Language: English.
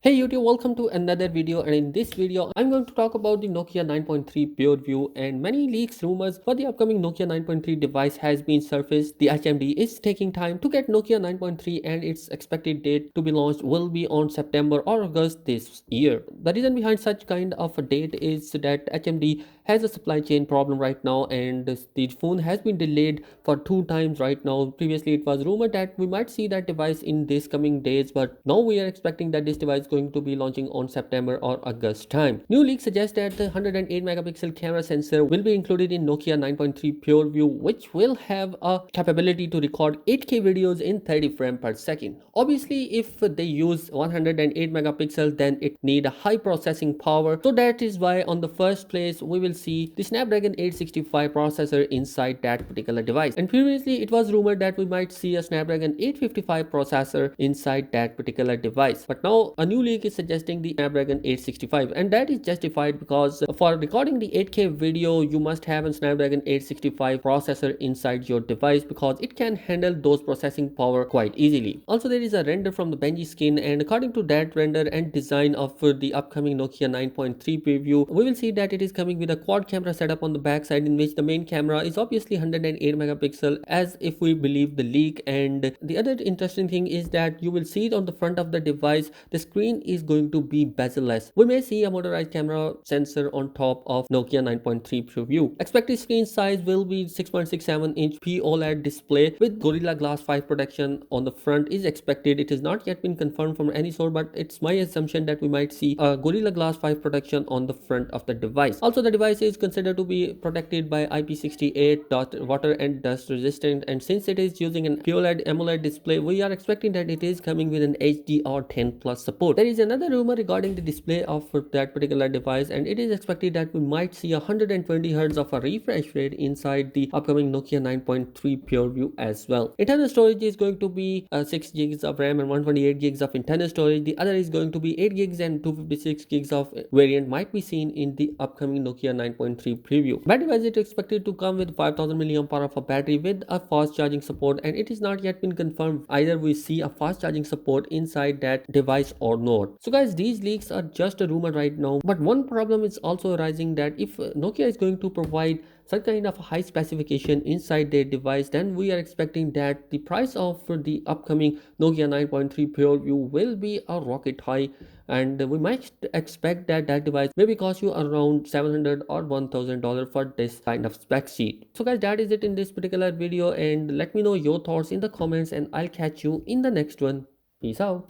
Hey YouTube, welcome to another video, and in this video I'm going to talk about the Nokia 9.3 pure view, and many leaks rumors for the upcoming Nokia 9.3 device has been surfaced. The HMD is taking time to get Nokia 9.3 and its expected date to be launched will be on September or August this year. The reason behind such kind of a date is that HMD has a supply chain problem right now, and the phone has been delayed for 2 times right now. Previously it was rumored that we might see that device in this coming days, but now we are expecting that this device going to be launching on September or August time. New leaks suggest that the 108 megapixel camera sensor will be included in Nokia 9.3 pure view, which will have a capability to record 8K videos in 30 frames per second. Obviously if they use 108 megapixel, then it need a high processing power, so that is why on the first place we will see the Snapdragon 865 processor inside that particular device. And previously it was rumored that we might see a Snapdragon 855 processor inside that particular device, but now a new leak is suggesting the Snapdragon 865, and that is justified because for recording the 8K video you must have a Snapdragon 865 processor inside your device, because it can handle those processing power quite easily. Also, there is a render from the Benji skin, and according to that render and design of the upcoming Nokia 9.3 preview, we will see that it is coming with a quad camera setup on the back side, in which the main camera is obviously 108 megapixel, as if we believe the leak. And the other interesting thing is that you will see it on the front of the device, the screen is going to be bezel-less. We may see a motorized camera sensor on top of Nokia 9.3 preview. Expected screen size will be 6.67-inch POLED display with Gorilla Glass 5 protection on the front is expected. It has not yet been confirmed from any source, but it's my assumption that we might see a Gorilla Glass 5 protection on the front of the device. Also, the device is considered to be protected by IP68, water and dust resistant, and since it is using an POLED AMOLED display, we are expecting that it is coming with an HDR10 plus support. There is another rumor regarding the display of that particular device, and it is expected that we might see 120 Hz of a refresh rate inside the upcoming Nokia 9.3 pure view as well. Internal storage is going to be 6 gigs of RAM and 128 gigs of internal storage. The other is going to be 8 gigs and 256 gigs of variant might be seen in the upcoming Nokia 9.3 preview. Battery wise, it is expected to come with 5000 mAh of a battery with a fast charging support, and it is not yet been confirmed either we see a fast charging support inside that device or not. So guys, these leaks are just a rumor right now, but one problem is also arising, that if Nokia is going to provide some kind of high specification inside their device, then we are expecting that the price of the upcoming Nokia 9.3 pure view will be a rocket high, and we might expect that that device maybe cost you around 700 or $1000 for this kind of spec sheet. So guys, that is it in this particular video, and let me know your thoughts in the comments, and I'll catch you in the next one. Peace out.